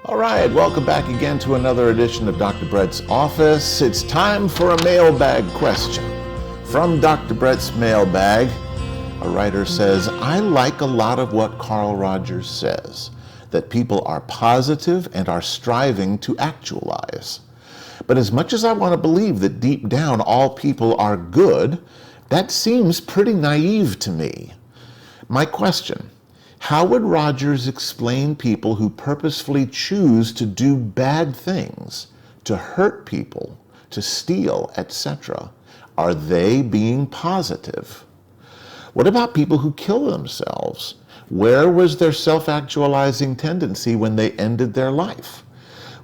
All right, welcome back again to another edition of Dr. Bret's Office. It's time for a mailbag question. From Dr. Bret's mailbag, a writer says, I like a lot of what Carl Rogers says, that people are positive and are striving to actualize. But as much as I want to believe that deep down all people are good, that seems pretty naive to me. My question: how would Rogers explain people who purposefully choose to do bad things, to hurt people, to steal, etc.? Are they being positive? What about people who kill themselves? Where was their self-actualizing tendency when they ended their life?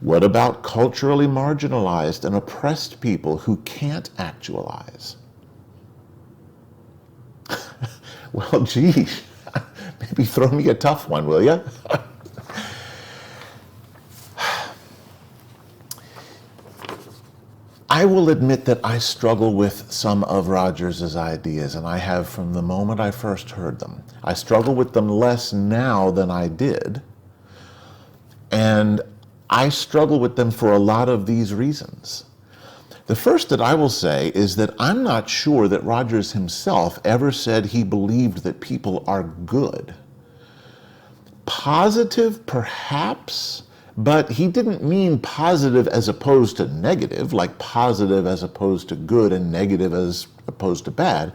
What about culturally marginalized and oppressed people who can't actualize? Well, geez. Maybe throw me a tough one, will you? I will admit that I struggle with some of Rogers's ideas, and I have from the moment I first heard them. I struggle with them less now than I did, and I struggle with them for a lot of these reasons. The first that I will say is that I'm not sure that Rogers himself ever said he believed that people are good. Positive, perhaps, but he didn't mean positive as opposed to negative, like positive as opposed to good and negative as opposed to bad.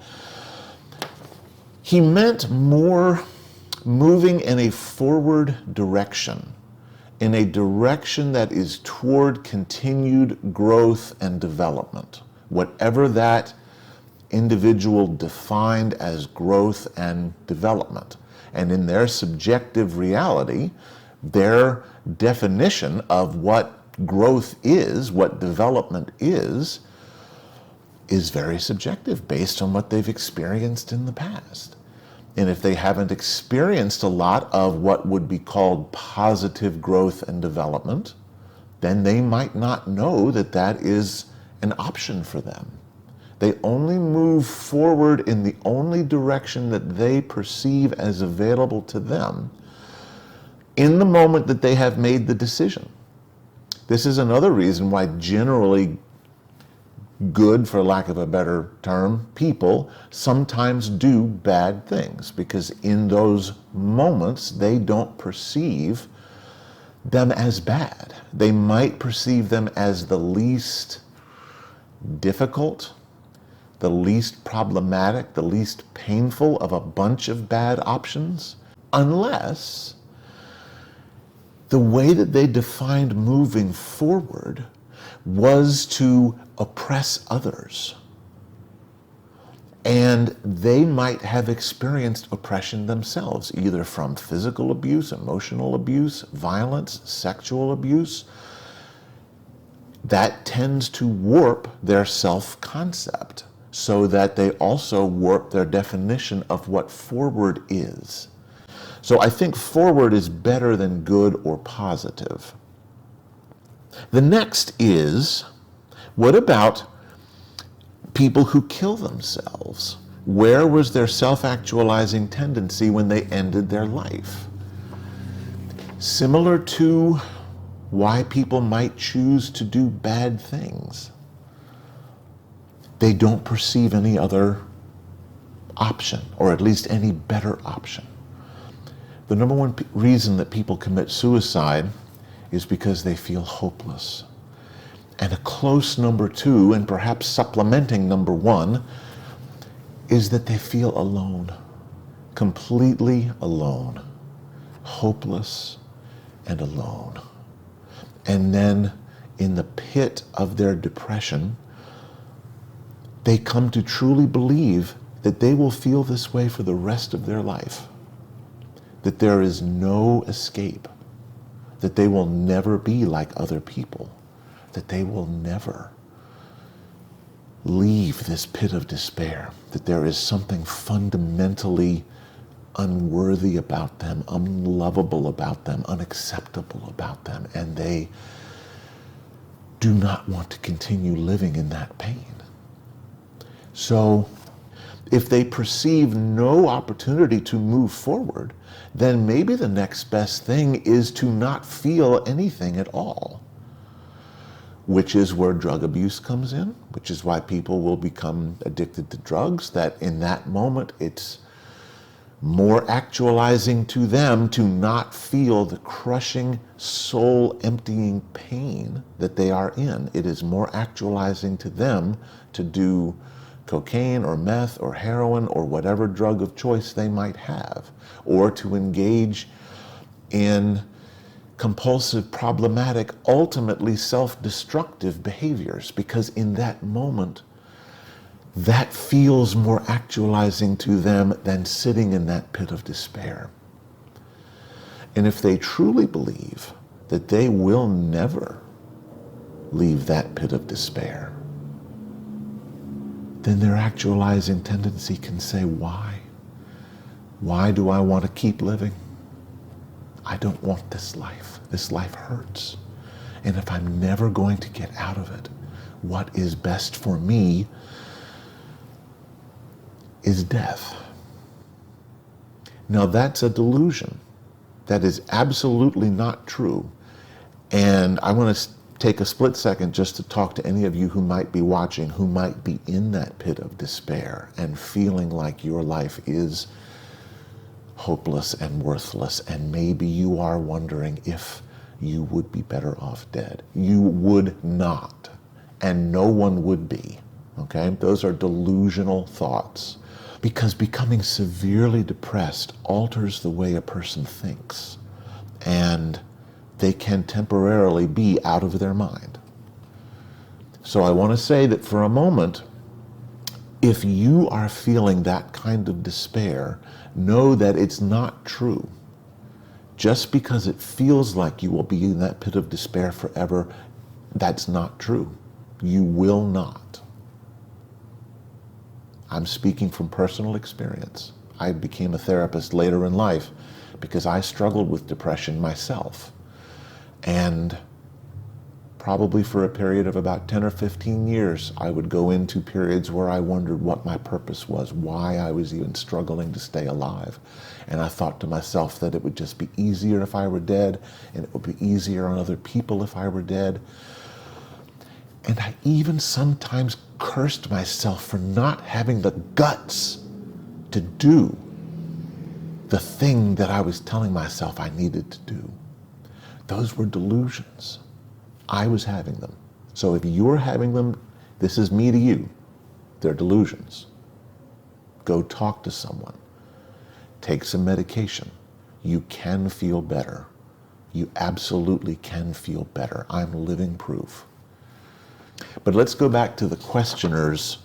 He meant more moving in a forward direction, in a direction that is toward continued growth and development, whatever that individual defined as growth and development. And in their subjective reality, their definition of what growth is, what development is very subjective based on what they've experienced in the past. And if they haven't experienced a lot of what would be called positive growth and development, then they might not know that that is an option for them. They only move forward in the only direction that they perceive as available to them in the moment that they have made the decision. This is another reason why generally good, for lack of a better term, people sometimes do bad things, because in those moments they don't perceive them as bad. They might perceive them as the least difficult, the least problematic, the least painful of a bunch of bad options, unless the way that they defined moving forward was to oppress others. And they might have experienced oppression themselves, either from physical abuse, emotional abuse, violence, sexual abuse. That tends to warp their self-concept, so that they also warp their definition of what forward is. So I think forward is better than good or positive. The next is, what about people who kill themselves? Where was their self-actualizing tendency when they ended their life? Similar to why people might choose to do bad things. They don't perceive any other option, or at least any better option. The number one reason that people commit suicide is because they feel hopeless. And a close number two, and perhaps supplementing number one, is that they feel alone, completely alone, hopeless and alone. And then in the pit of their depression, they come to truly believe that they will feel this way for the rest of their life, that there is no escape, that they will never be like other people, that they will never leave this pit of despair, that there is something fundamentally unworthy about them, unlovable about them, unacceptable about them, and they do not want to continue living in that pain. So If they perceive no opportunity to move forward, then maybe the next best thing is to not feel anything at all, which is where drug abuse comes in, which is why people will become addicted to drugs, that in that moment it's more actualizing to them to not feel the crushing, soul-emptying pain that they are in. It is more actualizing to them to do cocaine or meth or heroin or whatever drug of choice they might have, or to engage in compulsive, problematic, ultimately self-destructive behaviors, because in that moment, that feels more actualizing to them than sitting in that pit of despair. And if they truly believe that they will never leave that pit of despair, then their actualizing tendency can say, why? Why do I want to keep living? I don't want this life. This life hurts. And if I'm never going to get out of it, what is best for me is death. Now that's a delusion. That is absolutely not true. And I want to take a split second just to talk to any of you who might be watching, who might be in that pit of despair and feeling like your life is hopeless and worthless, and maybe you are wondering if you would be better off dead. You would not, and no one would be, okay? Those are delusional thoughts, because becoming severely depressed alters the way a person thinks, and they can temporarily be out of their mind. So I want to say that for a moment, if you are feeling that kind of despair, know that it's not true. Just because it feels like you will be in that pit of despair forever, that's not true. You will not. I'm speaking from personal experience. I became a therapist later in life because I struggled with depression myself. And probably for a period of about 10 or 15 years, I would go into periods where I wondered what my purpose was, why I was even struggling to stay alive. And I thought to myself that it would just be easier if I were dead, and it would be easier on other people if I were dead. And I even sometimes cursed myself for not having the guts to do the thing that I was telling myself I needed to do. Those were delusions. I was having them. So if you're having them, this is me to you. They're delusions. Go talk to someone. Take some medication. You can feel better. You absolutely can feel better. I'm living proof. But let's go back to the questioner's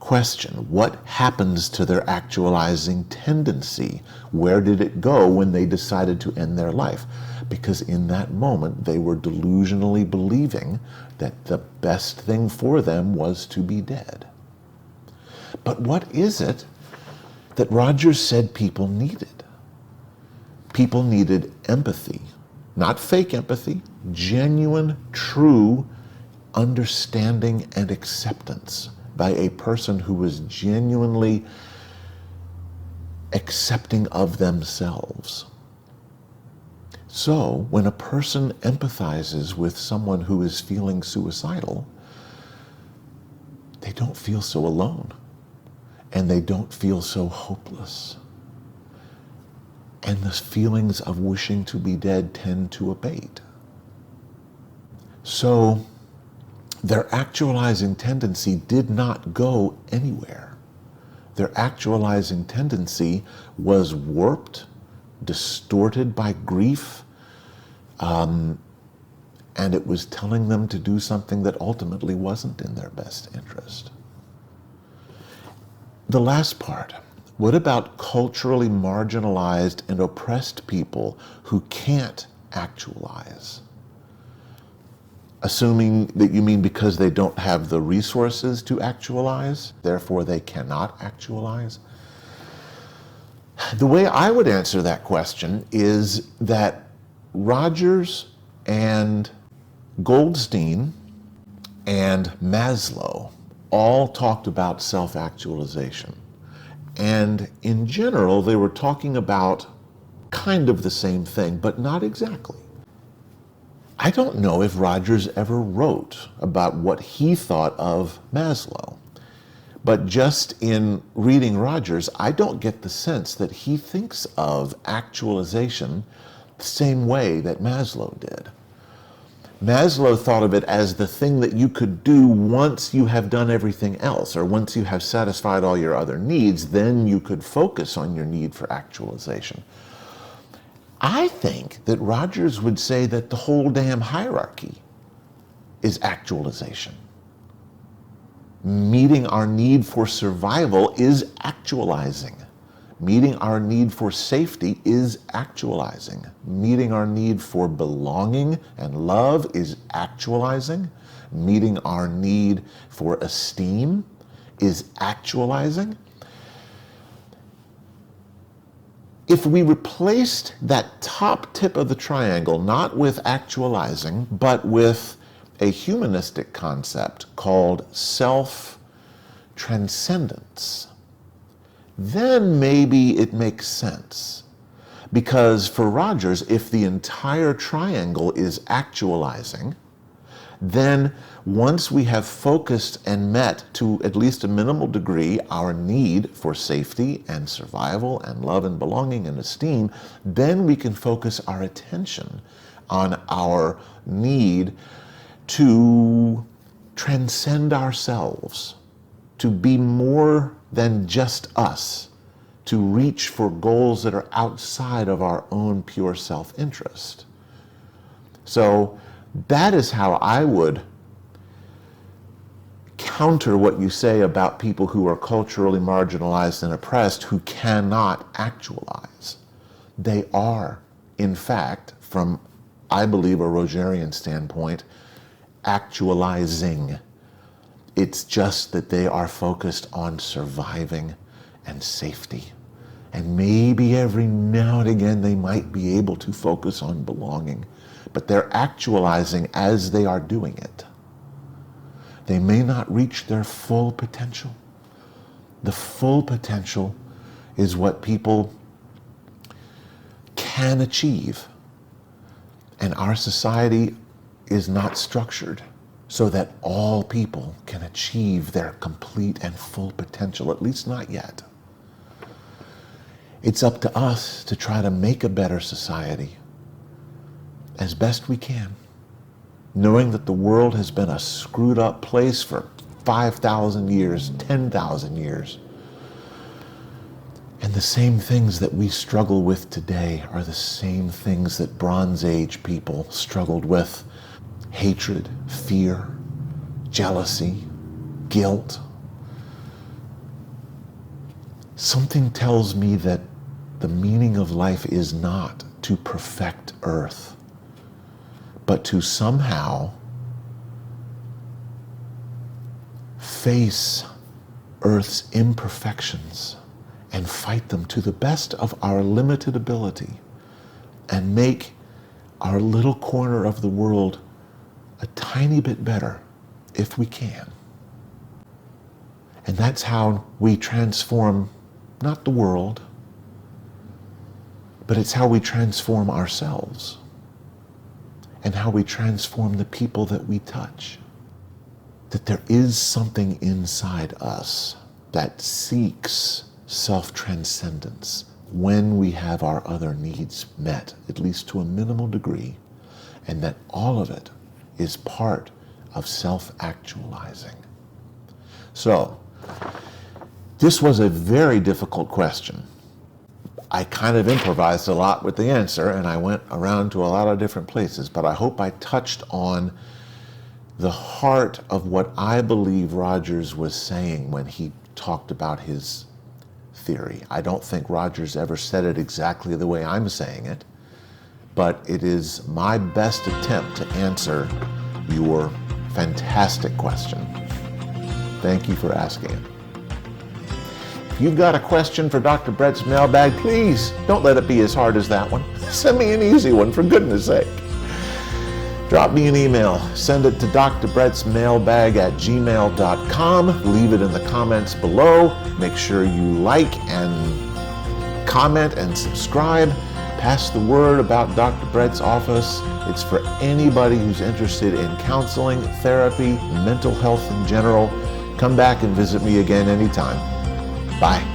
question. What happens to their actualizing tendency? Where did it go when they decided to end their life? Because in that moment, they were delusionally believing that the best thing for them was to be dead. But what is it that Rogers said people needed? People needed empathy, not fake empathy, genuine, true understanding and acceptance by a person who was genuinely accepting of themselves. So when a person empathizes with someone who is feeling suicidal, they don't feel so alone, and they don't feel so hopeless. And the feelings of wishing to be dead tend to abate. So their actualizing tendency did not go anywhere. Their actualizing tendency was warped, distorted by grief, and it was telling them to do something that ultimately wasn't in their best interest. The last part, what about culturally marginalized and oppressed people who can't actualize? Assuming that you mean because they don't have the resources to actualize, therefore they cannot actualize? The way I would answer that question is that Rogers and Goldstein and Maslow all talked about self-actualization. And in general, they were talking about kind of the same thing, but not exactly. I don't know if Rogers ever wrote about what he thought of Maslow, but just in reading Rogers, I don't get the sense that he thinks of actualization the same way that Maslow did. Maslow thought of it as the thing that you could do once you have done everything else, or once you have satisfied all your other needs, then you could focus on your need for actualization. I think that Rogers would say that the whole damn hierarchy is actualization. Meeting our need for survival is actualizing. Meeting our need for safety is actualizing. Meeting our need for belonging and love is actualizing. Meeting our need for esteem is actualizing. If we replaced that top tip of the triangle, not with actualizing, but with a humanistic concept called self-transcendence, then maybe it makes sense. Because for Rogers, if the entire triangle is actualizing, then once we have focused and met to at least a minimal degree our need for safety and survival and love and belonging and esteem, then we can focus our attention on our need to transcend ourselves, to be more than just us, to reach for goals that are outside of our own pure self-interest. So that is how I would counter what you say about people who are culturally marginalized and oppressed who cannot actualize. They are, in fact, from, I believe, a Rogerian standpoint, actualizing. It's just that they are focused on surviving and safety. And maybe every now and again they might be able to focus on belonging, but they're actualizing as they are doing it. They may not reach their full potential. The full potential is what people can achieve. And our society is not structured so that all people can achieve their complete and full potential, at least not yet. It's up to us to try to make a better society as best we can, knowing that the world has been a screwed up place for 5,000 years, 10,000 years. And the same things that we struggle with today are the same things that Bronze Age people struggled with: hatred, fear, jealousy, guilt. Something tells me that the meaning of life is not to perfect Earth, but to somehow face Earth's imperfections and fight them to the best of our limited ability and make our little corner of the world a tiny bit better if we can. And that's how we transform not the world, but it's how we transform ourselves and how we transform the people that we touch. That there is something inside us that seeks self-transcendence when we have our other needs met, at least to a minimal degree, and that all of it is part of self-actualizing. So, this was a very difficult question. I kind of improvised a lot with the answer, and I went around to a lot of different places, but I hope I touched on the heart of what I believe Rogers was saying when he talked about his theory. I don't think Rogers ever said it exactly the way I'm saying it, but it is my best attempt to answer your fantastic question. Thank you for asking it. If you've got a question for Dr. Bret's mailbag, please don't let it be as hard as that one. Send me an easy one, for goodness sake. drop me an email. Send it to drbretsmailbag@gmail.com. Leave it in the comments below. Make sure you like and comment and subscribe. Pass the word about Dr. Bret's office. It's for anybody who's interested in counseling, therapy, mental health in general. Come back and visit me again anytime. Bye.